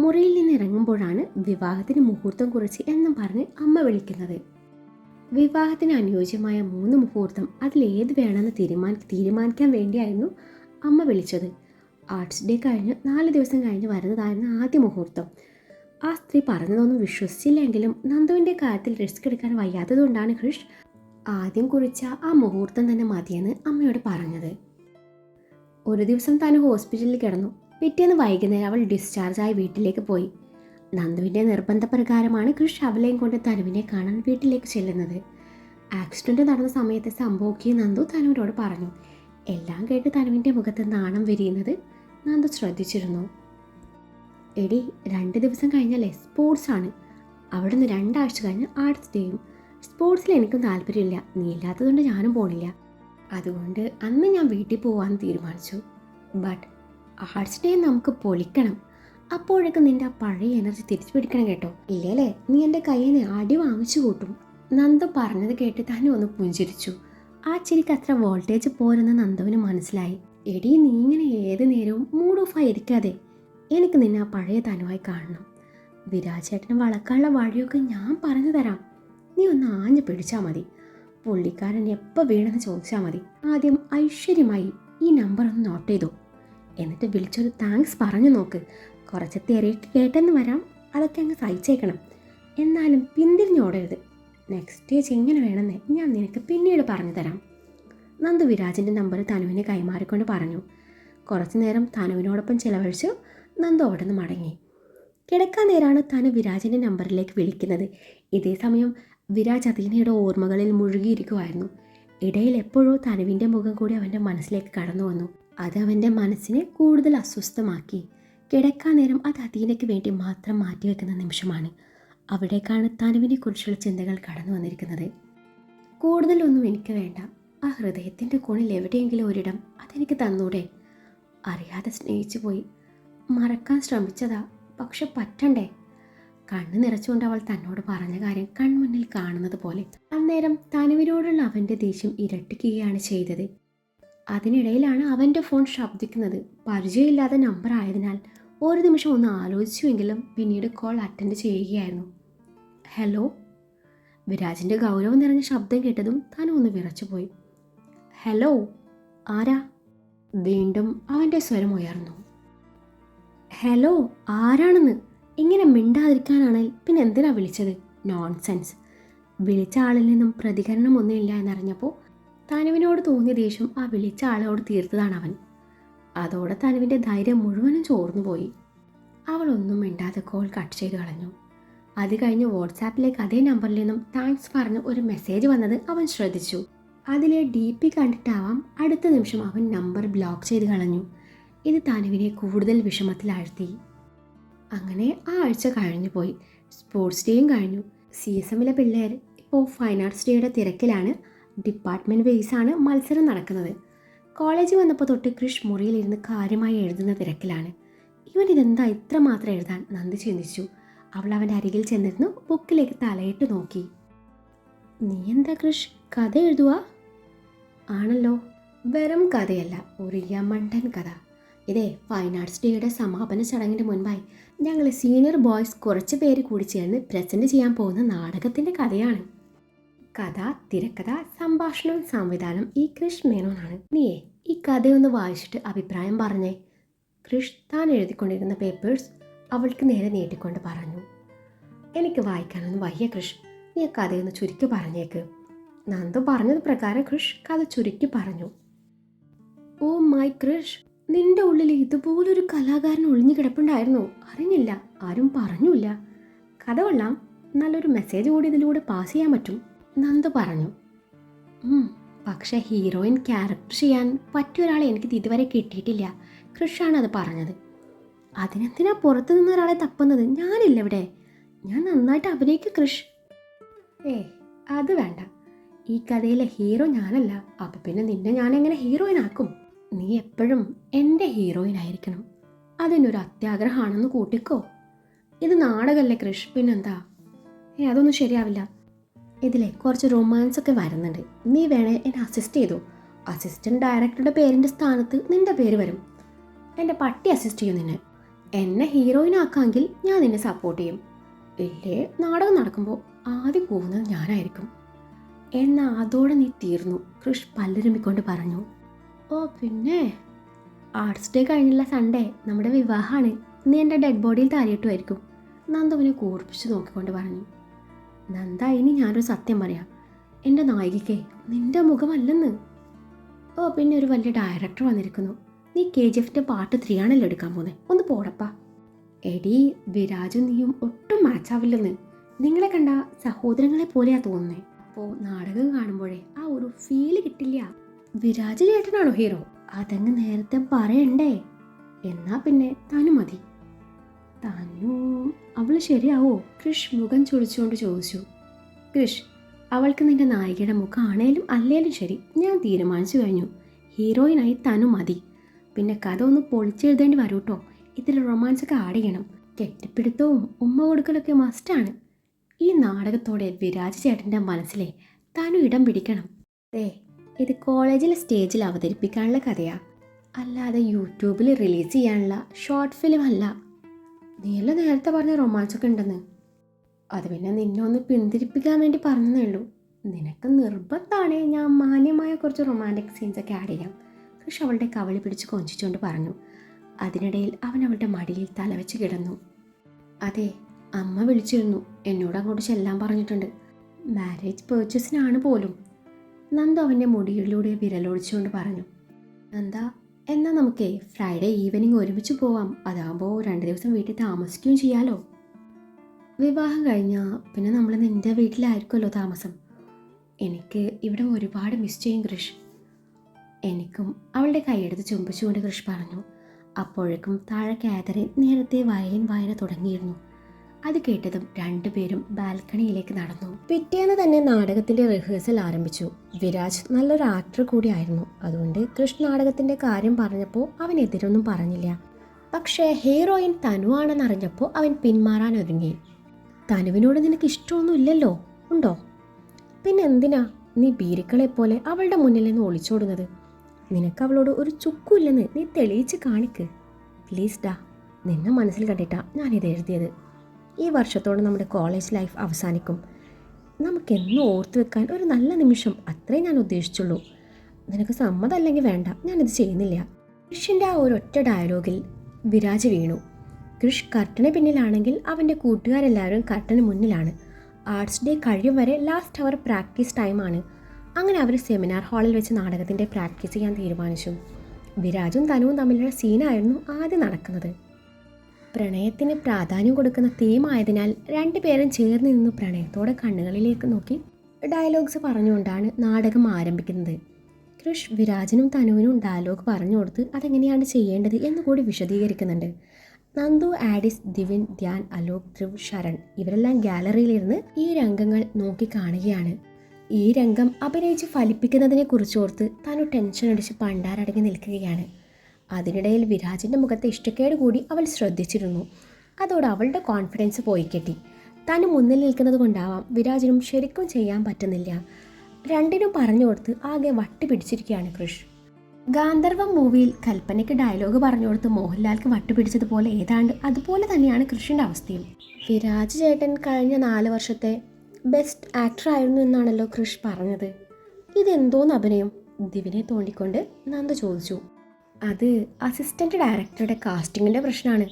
മുറിയിൽ നിന്ന് ഇറങ്ങുമ്പോഴാണ് വിവാഹത്തിന് മുഹൂർത്തം കുറിച്ച് എന്നും പറഞ്ഞ് അമ്മ വിളിക്കുന്നത്. വിവാഹത്തിന് അനുയോജ്യമായ 3 മുഹൂർത്തം അതിലേത് വേണമെന്ന് തീരുമാനിക്കാൻ വേണ്ടിയായിരുന്നു അമ്മ വിളിച്ചത്. ആർട്സ് ഡേ കഴിഞ്ഞ് 4 ദിവസം കഴിഞ്ഞ് വരുന്നതായിരുന്നു ആദ്യ മുഹൂർത്തം. ആ സ്ത്രീ പറഞ്ഞതൊന്നും വിശ്വസിച്ചില്ലെങ്കിലും നന്ദുവിൻ്റെ കാര്യത്തിൽ റിസ്ക് എടുക്കാൻ വയ്യാത്തതുകൊണ്ടാണ് കൃഷ് ആദ്യം കുറിച്ച ആ മുഹൂർത്തം തന്നെ മതിയെന്ന് അമ്മയോട് പറഞ്ഞത്. ഒരു ദിവസം താൻ ഹോസ്പിറ്റലിൽ കിടന്നു. പിറ്റേന്ന് വൈകുന്നേരം അവൾ ഡിസ്ചാർജായി വീട്ടിലേക്ക് പോയി. നന്ദുവിൻ്റെ നിർബന്ധപ്രകാരമാണ് കൃഷ് അവളെയും കൊണ്ട് തനുവിനെ കാണാൻ വീട്ടിലേക്ക് ചെല്ലുന്നത്. ആക്സിഡൻറ്റ് നടന്ന സമയത്തെ സംഭവമൊക്കെ നന്ദു തനുവിനോട് പറഞ്ഞു. എല്ലാം കേട്ട് തനുവിൻ്റെ മുഖത്ത് നാണം വിരിയുന്നത് നന്ദു ശ്രദ്ധിച്ചിരുന്നു. എടി, 2 ദിവസം കഴിഞ്ഞാലേ സ്പോർട്സാണ്. അവിടെ നിന്ന് 2 ആഴ്ച കഴിഞ്ഞ് ആർട്സ് ഡേയും. സ്പോർട്സിൽ എനിക്കും താല്പര്യമില്ല, നീ ഇല്ലാത്തതുകൊണ്ട് ഞാനും പോണില്ല. അതുകൊണ്ട് അന്ന് ഞാൻ വീട്ടിൽ പോകാമെന്ന് തീരുമാനിച്ചു. ബട്ട് ആർട്സ് ഡേ നമുക്ക് പൊളിക്കണം. അപ്പോഴേക്കും നിൻ്റെ ആ പഴയ എനർജി തിരിച്ചു പിടിക്കണം കേട്ടോ. ഇല്ലേലേ നീ എൻ്റെ കയ്യിൽ നിന്ന് അടി വാങ്ങിച്ചു കൂട്ടും. നന്ദു പറഞ്ഞത് കേട്ട് തന്നെ ഒന്ന് പുഞ്ചിരിച്ചു. ആ ചിരിക്ക് അത്ര വോൾട്ടേജ് പോരെന്ന് നന്ദുവിന് മനസ്സിലായി. എടി, നീ ഇങ്ങനെ ഏത് നേരവും മൂഡ് ഓഫ് ആയിരിക്കാതെ, എനിക്ക് നിന്നെ ആ പഴയ തനുവായി കാണണം. വിരാജേട്ടന് വളക്കാനുള്ള വഴിയൊക്കെ ഞാൻ പറഞ്ഞു തരാം. നീ ഒന്ന് ആഞ്ഞു പിടിച്ചാൽ മതി. പുള്ളിക്കാരൻ എപ്പോൾ വീണെന്ന് ചോദിച്ചാൽ മതി. ആദ്യം ഐശ്വര്യമായി ഈ നമ്പർ ഒന്ന് നോട്ട് ചെയ്തോ, എന്നിട്ട് വിളിച്ചൊരു താങ്ക്സ് പറഞ്ഞു നോക്ക്. കുറച്ച് തെരയിട്ട് കേട്ടെന്ന് വരാം, അതൊക്കെ അങ്ങ് സഹിച്ചേക്കണം. എന്നാലും പിന്തിരിഞ്ഞോടരുത്. നെക്സ്റ്റ് സ്റ്റേജ് എങ്ങനെ വേണമെന്ന് ഞാൻ നിനക്ക് പിന്നീട് പറഞ്ഞു തരാം. നന്ദു വിരാജിൻ്റെ നമ്പർ തനുവിനെ കൈമാറിക്കൊണ്ട് പറഞ്ഞു. കുറച്ചു നേരം തനുവിനോടൊപ്പം ചിലവഴിച്ചു നന്ദു അവിടെ നിന്ന് മടങ്ങി. കിടക്കാൻ നേരാണ് താൻ വിരാജിൻ്റെ നമ്പറിലേക്ക് വിളിക്കുന്നത്. ഇതേ സമയം വിരാജ് അദീനയുടെ ഓർമ്മകളിൽ മുഴുകിയിരിക്കുമായിരുന്നു. ഇടയിൽ എപ്പോഴോ തനുവിൻ്റെ മുഖം കൂടി അവൻ്റെ മനസ്സിലേക്ക് കടന്നു വന്നു. അത് അവൻ്റെ മനസ്സിനെ കൂടുതൽ അസ്വസ്ഥമാക്കി. കിടക്കാൻ നേരം അത് അദീനയ്ക്ക് വേണ്ടി മാത്രം മാറ്റിവെക്കുന്ന നിമിഷമാണ്. അവിടേക്കാണ് തനുവിനെ കുറിച്ചുള്ള ചിന്തകൾ കടന്നു വന്നിരിക്കുന്നത്. കൂടുതലൊന്നും എനിക്ക് വേണ്ട, ആ ഹൃദയത്തിൻ്റെ കോണിൽ എവിടെയെങ്കിലും ഒരിടം അതെനിക്ക് തന്നൂടെ. അറിയാതെ സ്നേഹിച്ചു പോയി, മറക്കാൻ ശ്രമിച്ചതാ, പക്ഷെ പറ്റണ്ടേ. കണ്ണ് നിറച്ചുകൊണ്ട് അവൾ തന്നോട് പറഞ്ഞ കാര്യം കൺമുന്നിൽ കാണുന്നത് പോലെ. അന്നേരം തനുവിനോടുള്ള അവൻ്റെ ദേഷ്യം ഇരട്ടിക്കുകയാണ് ചെയ്തത്. അതിനിടയിലാണ് അവൻ്റെ ഫോൺ ശബ്ദിക്കുന്നത്. പരിചയമില്ലാത്ത നമ്പർ ആയതിനാൽ ഒരു നിമിഷം ഒന്ന് ആലോചിച്ചുവെങ്കിലും പിന്നീട് കോൾ അറ്റൻഡ് ചെയ്യുകയായിരുന്നു. ഹലോ. വിരാജിൻ്റെ ഗൗരവം നിറഞ്ഞ ശബ്ദം കേട്ടതും തനു ഒന്ന് വിറച്ചുപോയി. ഹലോ, ആരാ? വീണ്ടും അവൻ്റെ സ്വരം ഉയർന്നു. ഹലോ, ആരാണെന്ന്? ഇങ്ങനെ മിണ്ടാതിരിക്കാനാണെങ്കിൽ പിന്നെ എന്തിനാ വിളിച്ചത്? നോൺസെൻസ്. വിളിച്ച ആളിൽ നിന്നും പ്രതികരണമൊന്നുമില്ല എന്നറിഞ്ഞപ്പോൾ തനുവിനോട് തോന്നിയ ദേഷ്യം ആ വിളിച്ച ആളോട് തീർത്തതാണ് അവൻ. അതോടെ തനുവിൻ്റെ ധൈര്യം മുഴുവനും ചോർന്നുപോയി. അവളൊന്നും മിണ്ടാതെ കോൾ കട്ട് ചെയ്ത് കളഞ്ഞു. അത് കഴിഞ്ഞ് വാട്സാപ്പിലേക്ക് അതേ നമ്പറിൽ നിന്നും താങ്ക്സ് പറഞ്ഞ് ഒരു മെസ്സേജ് വന്നത് അവൻ ശ്രദ്ധിച്ചു. അതിലെ DP കണ്ടിട്ടാവാം അടുത്ത നിമിഷം അവൻ നമ്പർ ബ്ലോക്ക് ചെയ്ത് കളഞ്ഞു. ഇത് തനുവിനെ കൂടുതൽ വിഷമത്തിലാഴ്ത്തി. അങ്ങനെ ആ ആഴ്ച കഴിഞ്ഞു പോയി. സ്പോർട്സ് ഡേയും കഴിഞ്ഞു. CSMലെ പിള്ളേർ ഇപ്പോൾ ഫൈൻ ആർട്സ് ഡേയുടെ തിരക്കിലാണ്. ഡിപ്പാർട്ട്മെൻറ്റ് വൈസാണ് മത്സരം നടക്കുന്നത്. കോളേജിൽ വന്നപ്പോൾ തൊട്ട് കൃഷ് മുറിയിലിരുന്ന് കാര്യമായി എഴുതുന്ന തിരക്കിലാണ്. ഇവൻ ഇതെന്താ ഇത്ര മാത്രം എഴുതാൻ നന്ദി ചിന്തിച്ചു. അവൾ അവൻ്റെ അരികിൽ ചെന്നിരുന്നു ബുക്കിലേക്ക് തലയിട്ട് നോക്കി. നീ എന്താ കൃഷ് കഥ എഴുതുക? ആണല്ലോ. വെറും കഥയല്ല, ഒരു യമണ്ടൻ കഥ. ഇതേ ഫൈൻ ആർട്സ് ഡേയുടെ സമാപന ചടങ്ങിന് മുൻപായി ഞങ്ങൾ സീനിയർ ബോയ്സ് കുറച്ച് പേര് കൂടി ചേർന്ന് പ്രസൻറ്റ് ചെയ്യാൻ പോകുന്ന നാടകത്തിൻ്റെ കഥയാണ്. കഥ, തിരക്കഥ, സംഭാഷണം, സംവിധാനം ഈ കൃഷ് മേനോനാണ്. നീയേ ഈ കഥയൊന്ന് വായിച്ചിട്ട് അഭിപ്രായം പറഞ്ഞേ. കൃഷ് താൻ എഴുതിക്കൊണ്ടിരുന്ന പേപ്പേഴ്സ് അവൾക്ക് നേരെ നീട്ടിക്കൊണ്ട് പറഞ്ഞു. എനിക്ക് വായിക്കാനൊന്നും വയ്യ കൃഷ്, നീ ആ കഥയൊന്ന് ചുരുക്കി പറഞ്ഞേക്ക്. നന്ദു പറഞ്ഞത് പ്രകാരം കൃഷ് കഥ ചുരുക്കി പറഞ്ഞു. ഓ മൈ കൃഷ്, നിന്റെ ഉള്ളിൽ ഇതുപോലൊരു കലാകാരൻ ഒളിഞ്ഞു കിടപ്പുണ്ടായിരുന്നു. അറിഞ്ഞില്ല, ആരും പറഞ്ഞില്ല. കഥ കൊള്ളാം, നല്ലൊരു മെസ്സേജ് കൂടി ഇതിലൂടെ പാസ് ചെയ്യാൻ പറ്റും, നന്ദു പറഞ്ഞു. പക്ഷേ ഹീറോയിൻ ക്യാരക്ടർ ചെയ്യാൻ പറ്റിയ ഒരാളെ എനിക്ക് ഇതുവരെ കിട്ടിയിട്ടില്ല. കൃഷാണ് അത് പറഞ്ഞത്. അതിനെന്തിനാ പുറത്തു നിന്ന് ഒരാളെ തപ്പുന്നത്? ഞാനില്ല ഇവിടെ, ഞാൻ നന്നായിട്ട് അഭിനയിക്കും കൃഷ്. അത് വേണ്ട, ഈ കഥയിലെ ഹീറോ ഞാനല്ല. അപ്പം പിന്നെ നിന്നെ ഞാനെങ്ങനെ ഹീറോയിനാക്കും? നീ എപ്പോഴും എൻ്റെ ഹീറോയിനായിരിക്കണം. അതിനൊരു അത്യാഗ്രഹമാണെന്ന് കൂട്ടിക്കോ. ഇത് നാടകമല്ലേ കൃഷ്, പിന്നെന്താ? അതൊന്നും ശരിയാവില്ല. ഇതിലെ കുറച്ച് റൊമാൻസ് ഒക്കെ വരുന്നുണ്ട്. നീ വേണേ എന്നെ അസിസ്റ്റ് ചെയ്തു. അസിസ്റ്റൻറ്റ് ഡയറക്ടറുടെ പേരിൻ്റെ സ്ഥാനത്ത് നിൻ്റെ പേര് വരും. എൻ്റെ പട്ടി അസിസ്റ്റ് ചെയ്യും നിന്നെ. എന്നെ ഹീറോയിനാക്കാമെങ്കിൽ ഞാൻ നിന്നെ സപ്പോർട്ട് ചെയ്യും. ഇല്ലേ നാടകം നടക്കുമ്പോൾ ആദ്യം പോകുന്നത് ഞാനായിരിക്കും. എന്നാൽ അതോടെ നീ തീർന്നു, കൃഷ് പല്ലുരുമ്മിക്കൊണ്ട് പറഞ്ഞു. ഓ പിന്നെ ആർട്സ് ഡേ കഴിഞ്ഞുള്ള സൺഡേ നമ്മുടെ വിവാഹമാണ്. നീ എൻ്റെ ഡെഡ് ബോഡിയിൽ താരിയിട്ടുമായിരിക്കും, നന്ദുവിനെ കൂർപ്പിച്ച് നോക്കിക്കൊണ്ട് പറഞ്ഞു. നന്ദ, ഇനി ഞാനൊരു സത്യം പറയാം. എൻ്റെ നായികയ്ക്ക് നിൻ്റെ മുഖമല്ലെന്ന്. ഓ പിന്നെ ഒരു വലിയ ഡയറക്ടർ വന്നിരിക്കുന്നു. നീ KGFൻ്റെ പാർട്ട് 3 ആണല്ലോ എടുക്കാൻ പോകുന്നത്. ഒന്ന് പോടപ്പാ. എടി, വിരാജും നീയും ഒട്ടും മാച്ചാവില്ലെന്ന്. നിങ്ങളെ കണ്ട സഹോദരങ്ങളെ പോലെയാ തോന്നുന്നത്. അപ്പോൾ നാടകം കാണുമ്പോഴേ ആ ഒരു ഫീല് കിട്ടില്ല. വിരാജ് ചേട്ടനാണോ ഹീറോ? അതങ്ങ് നേരത്തെ പറയണ്ടേ. എന്നാ പിന്നെ തനു മതി. തനു അവൾ ശരിയാവോ? കൃഷ് മുഖം ചൊളിച്ചുകൊണ്ട് ചോദിച്ചു. കൃഷ്, അവൾക്ക് നിന്റെ നായികയുടെ മുഖം ആണേലും അല്ലേലും ശരി, ഞാൻ തീരുമാനിച്ചു കഴിഞ്ഞു. ഹീറോയിനായി തനു മതി. പിന്നെ കഥ ഒന്ന് പൊളിച്ചെഴുതേണ്ടി വരൂ കേട്ടോ. ഇതിൽ റൊമാൻസൊക്കെ ആഡ് ചെയ്യണം. കെട്ടിപ്പിടുത്തവും ഉമ്മ കൊടുക്കലൊക്കെ മസ്റ്റാണ്. ഈ നാടകത്തോടെ വിരാജ് ചേട്ടൻ്റെ മനസ്സിലെ തനു ഇടം പിടിക്കണം. ഇത് കോളേജിലെ സ്റ്റേജിൽ അവതരിപ്പിക്കാനുള്ള കഥയാ, അല്ലാതെ യൂട്യൂബിൽ റിലീസ് ചെയ്യാനുള്ള ഷോർട്ട് ഫിലിം അല്ല. നീയല്ല നേരത്തെ പറഞ്ഞ റൊമാൻസൊക്കെ ഉണ്ടെന്ന്. അത് പിന്നെ നിന്നെ ഒന്ന് പിന്തിരിപ്പിക്കാൻ വേണ്ടി പറഞ്ഞതേ ഉള്ളൂ. നിനക്ക് നിർബന്ധമാണേ ഞാൻ മാന്യമായ കുറച്ച് റൊമാൻറ്റിക് സീൻസൊക്കെ ആഡ് ചെയ്യാം. കൃഷ് അവളുടെ കവളി പിടിച്ച് കൊഞ്ചിച്ചുകൊണ്ട് പറഞ്ഞു. അതിനിടയിൽ അവൻ അവളുടെ മടിയിൽ തലവെച്ച് കിടന്നു. അതെ, അമ്മ വിളിച്ചിരുന്നു, എന്നോട് അങ്ങോട്ട് ചെല്ലാൻ പറഞ്ഞിട്ടുണ്ട്. മാരേജ് പേർച്ചേസിനാണ് പോലും. നന്ദു അവൻ്റെ മുടിയിലൂടെ വിരലൊടിച്ചുകൊണ്ട് പറഞ്ഞു. നന്ദ, എന്നാൽ നമുക്കേ ഫ്രൈഡേ ഈവനിങ് ഒരുമിച്ച് പോവാം, അതാകുമ്പോൾ 2 ദിവസം വീട്ടിൽ താമസിക്കുകയും ചെയ്യാലോ. വിവാഹം കഴിഞ്ഞാൽ പിന്നെ നമ്മൾ നിൻ്റെ വീട്ടിലായിരിക്കുമല്ലോ താമസം. എനിക്ക് ഇവിടെ ഒരുപാട് മിസ് ചെയ്യും കൃഷ്. എനിക്കും അവളുടെ കൈയെടുത്ത് ചുംബിച്ചുകൊണ്ട് കൃഷ് പറഞ്ഞു. അപ്പോഴേക്കും താഴെ കാതറിൻ നേരത്തെ വയലിൻ വായന തുടങ്ങിയിരുന്നു. അത് കേട്ടതും രണ്ടുപേരും ബാൽക്കണിയിലേക്ക് നടന്നു. പിറ്റേന്ന് തന്നെ നാടകത്തിന്റെ റിഹേഴ്സൽ ആരംഭിച്ചു. വിരാജ് നല്ലൊരു ആക്ടർ കൂടിയായിരുന്നു. അതുകൊണ്ട് കൃഷ് നാടകത്തിന്റെ കാര്യം പറഞ്ഞപ്പോൾ അവൻ എതിരൊന്നും പറഞ്ഞില്ല. പക്ഷേ ഹീറോയിൻ തനു ആണെന്നറിഞ്ഞപ്പോൾ അവൻ പിന്മാറാൻ ഒരുങ്ങി. തനുവിനോട് നിനക്ക് ഇഷ്ടമൊന്നും ഇല്ലല്ലോ, ഉണ്ടോ? പിന്നെ എന്തിനാ നീ ബീരിക്കളെ പോലെ അവളുടെ മുന്നിൽ നിന്ന് ഒളിച്ചോടുന്നത്? നിനക്ക് അവളോട് ഒരു ചുക്കുമില്ലെന്ന് നീ തെളിയിച്ച് കാണിക്ക് പ്ലീസ് ഡാ. നിന്നെ മനസ്സിൽ കണ്ടിട്ടാ ഞാനിത് എഴുതിയത്. ഈ വർഷത്തോടെ നമ്മുടെ കോളേജ് ലൈഫ് അവസാനിക്കും. നമുക്കെന്നും ഓർത്തു വെക്കാൻ ഒരു നല്ല നിമിഷം, അത്രേ ഞാൻ ഉദ്ദേശിച്ചുള്ളൂ. നിനക്ക് സമ്മതമല്ലെങ്കിൽ വേണ്ട, ഞാനിത് ചെയ്യുന്നില്ല. കൃഷിൻ്റെ ആ ഒരൊറ്റ ഡയലോഗിൽ വിരാജ് വീണു. കൃഷ് കർട്ടന് പിന്നിലാണെങ്കിൽ അവൻ്റെ കൂട്ടുകാരെല്ലാവരും കർട്ടന് മുന്നിലാണ്. ആർട്സ് ഡേ കഴിയും വരെ ലാസ്റ്റ് അവർ പ്രാക്ടീസ് ടൈമാണ്. അങ്ങനെ അവർ സെമിനാർ ഹാളിൽ വെച്ച് നാടകത്തിൻ്റെ പ്രാക്ടീസ് ചെയ്യാൻ തീരുമാനിച്ചു. വിരാജും തനുവും തമ്മിലുള്ള സീനായിരുന്നു ആദ്യം നടക്കുന്നത്. പ്രണയത്തിന് പ്രാധാന്യം കൊടുക്കുന്ന തീമായതിനാൽ രണ്ടുപേരും ചേർന്ന് നിന്ന് പ്രണയത്തോടെ കണ്ണുകളിലേക്ക് നോക്കി ഡയലോഗ്സ് പറഞ്ഞുകൊണ്ടാണ് നാടകം ആരംഭിക്കുന്നത്. കൃഷ് വിരാജിനും തനുവിനും ഡയലോഗ് പറഞ്ഞു കൊടുത്ത് അതെങ്ങനെയാണ് ചെയ്യേണ്ടത് എന്ന് കൂടി വിശദീകരിക്കുന്നുണ്ട്. നന്ദു, ആഡിസ്, ദിവിൻ, ധ്യാൻ, അലോക്, ധ്രുവ്, ശരൺ ഇവരെല്ലാം ഗാലറിയിലിരുന്ന് ഈ രംഗങ്ങൾ നോക്കി കാണുകയാണ്. ഈ രംഗം അഭിനയിച്ച് ഫലിപ്പിക്കുന്നതിനെ കുറിച്ചോർത്ത് തനു ടെൻഷൻ അടിച്ച് പണ്ടാരടങ്ങി നിൽക്കുകയാണ്. അതിനിടയിൽ വിരാജിൻ്റെ മുഖത്തെ ഇഷ്ടക്കേട് കൂടി അവൾ ശ്രദ്ധിച്ചിരുന്നു. അതോടെ അവളുടെ കോൺഫിഡൻസ് പോയി കെട്ടി. തനു മുന്നിൽ നിൽക്കുന്നത് കൊണ്ടാവാം വിരാജിനും ശരിക്കും ചെയ്യാൻ പറ്റുന്നില്ല. രണ്ടിനും പറഞ്ഞു കൊടുത്ത് ആകെ വട്ടി പിടിച്ചിരിക്കുകയാണ് കൃഷ്. ഗാന്ധർവം മൂവിയിൽ കൽപ്പനയ്ക്ക് ഡയലോഗ് പറഞ്ഞു കൊടുത്ത് മോഹൻലാൽക്ക് വട്ടുപിടിച്ചതുപോലെ ഏതാണ്ട് അതുപോലെ തന്നെയാണ് കൃഷിൻ്റെ അവസ്ഥയും. വിരാജ് ചേട്ടൻ കഴിഞ്ഞ 4 വർഷത്തെ ബെസ്റ്റ് ആക്ടർ ആയിരുന്നു എന്നാണല്ലോ കൃഷ് പറഞ്ഞത്. ഇതെന്തോന്ന് അഭിനയം? ദിവിനെ തോണ്ടിക്കൊണ്ട് നന്ദ ചോദിച്ചു. അത് അസിസ്റ്റന്റ് ഡയറക്ടറുടെ കാസ്റ്റിങ്ങിൻ്റെ പ്രശ്നമാണ്.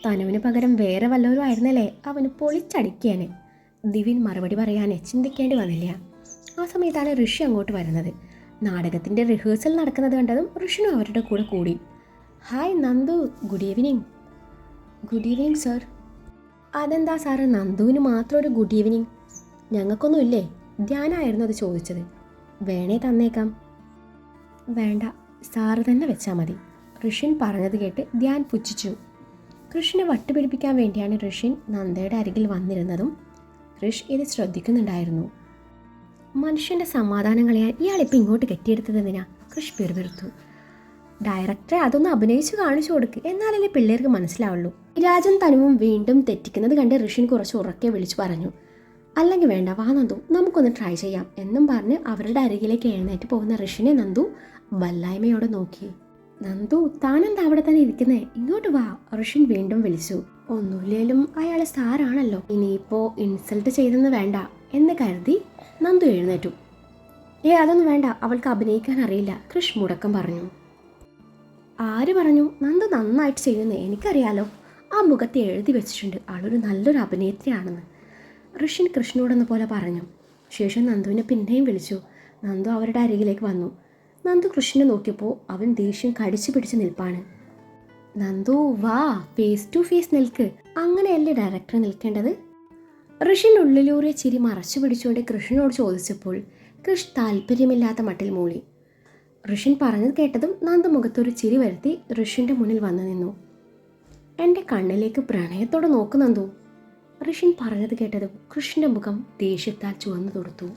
തനുവിന് പകരം വേറെ വല്ലവരും ആയിരുന്നല്ലേ അവന് പൊളിച്ചടിക്കാന്. ദിവിൻ മറുപടി പറയാൻ ചിന്തിക്കേണ്ടി വന്നില്ല. ആ സമയത്താണ് ഋഷി അങ്ങോട്ട് വരുന്നത്. നാടകത്തിൻ്റെ റിഹേഴ്സൽ നടക്കുന്നത് കണ്ടതും ഋഷിനും അവരുടെ കൂടെ കൂടി. Hi Nandu, good evening. Good evening sir. അതെന്താ സാറ് നന്ദുവിന് മാത്രം ഒരു ഗുഡ് ഈവനിങ്? ഞങ്ങൾക്കൊന്നും ഇല്ലേ? ധ്യാനായിരുന്നു അത് ചോദിച്ചത്. വേണേ തന്നേക്കാം. വേണ്ട, സാറ് തന്നെ വെച്ചാൽ മതി. ഋഷിൻ പറഞ്ഞത് കേട്ട് ധ്യാൻ പുച്ഛിച്ചു. കൃഷിനെ വട്ടുപിടിപ്പിക്കാൻ വേണ്ടിയാണ് ഋഷിൻ നന്ദയുടെ അരികിൽ വന്നിരുന്നതും കൃഷ് ഇത് ശ്രദ്ധിക്കുന്നുണ്ടായിരുന്നു. മനുഷ്യൻ്റെ സമാധാനം കളയാൻ ഇയാളിപ്പോൾ ഇങ്ങോട്ട് കെട്ടിയെടുത്തതെന്തിനാ? കൃഷ് പിറുപിറുത്തു. ഡയറക്ടറെ അതൊന്ന് അഭിനയിച്ച് കാണിച്ചു കൊടുക്ക്, എന്നാലല്ലേ പിള്ളേർക്ക് മനസ്സിലാവുള്ളൂ. രാജൻ തനുവും വീണ്ടും തെറ്റിക്കുന്നത് കണ്ട് ഋഷിൻ കുറച്ച് ഉറക്കെ വിളിച്ചു പറഞ്ഞു. അല്ലെങ്കിൽ വേണ്ട, വാ നന്ദു, നമുക്കൊന്ന് ട്രൈ ചെയ്യാം എന്നും പറഞ്ഞ് അവരുടെ അരികിലേക്ക് എഴുന്നേറ്റ് പോകുന്ന ഋഷിനെ നന്ദു വല്ലായ്മയോടെ നോക്കി. നന്ദു, താനെന്താ അവിടെ തന്നെ ഇരിക്കുന്നേ? ഇങ്ങോട്ട് വാ, ഋഷിൻ വീണ്ടും വിളിച്ചു. ഒന്നുമില്ലേലും അയാളെ സാറാണല്ലോ, ഇനിയിപ്പോൾ ഇൻസൾട്ട് ചെയ്തെന്ന് വേണ്ട എന്ന് കരുതി നന്ദു എഴുന്നേറ്റു. അതൊന്നും വേണ്ട, അവൾക്ക് അഭിനയിക്കാൻ അറിയില്ല, കൃഷ് മുടക്കം പറഞ്ഞു. ആര് പറഞ്ഞു? നന്ദു നന്നായിട്ട് ചെയ്യുന്നേ, എനിക്കറിയാലോ. ആ മുഖത്ത് എഴുതി വെച്ചിട്ടുണ്ട് ആളൊരു നല്ലൊരു അഭിനേത്രിയാണെന്ന്. ഋഷിൻ കൃഷ്ണനോടെന്ന പോലെ പറഞ്ഞു. ശേഷം നന്ദുവിനെ പിന്നെയും വിളിച്ചു. നന്ദു അവരുടെ അരികിലേക്ക് വന്നു. നന്ദു കൃഷ്ണനെ നോക്കിയപ്പോൾ അവൻ ദേഷ്യം കടിച്ചു പിടിച്ച് നിൽപ്പാണ്. നന്ദു വാ, ഫേസ് ടു ഫേസ് നിൽക്ക്. അങ്ങനെയല്ലേ ഡയറക്ടർ നിൽക്കേണ്ടത്? ഋഷിൻ്റെ ഉള്ളിലൂറിയ ചിരി മറച്ചു പിടിച്ചുകൊണ്ട് കൃഷ്ണനോട് ചോദിച്ചപ്പോൾ കൃഷ് താല്പര്യമില്ലാത്ത മട്ടിൽ മൂളി. ഋഷിൻ പറഞ്ഞത് കേട്ടതും നന്ദു മുഖത്തൊരു ചിരി വരുത്തി ഋഷിൻ്റെ മുന്നിൽ വന്നു നിന്നു. എൻ്റെ കണ്ണിലേക്ക് പ്രണയത്തോടെ നോക്കു നന്ദു. ഋഷിൻ പറഞ്ഞത് കേട്ടതും കൃഷ്ണൻ്റെ മുഖം ദേഷ്യത്താൽ ചുവന്നു തൊടുത്തു.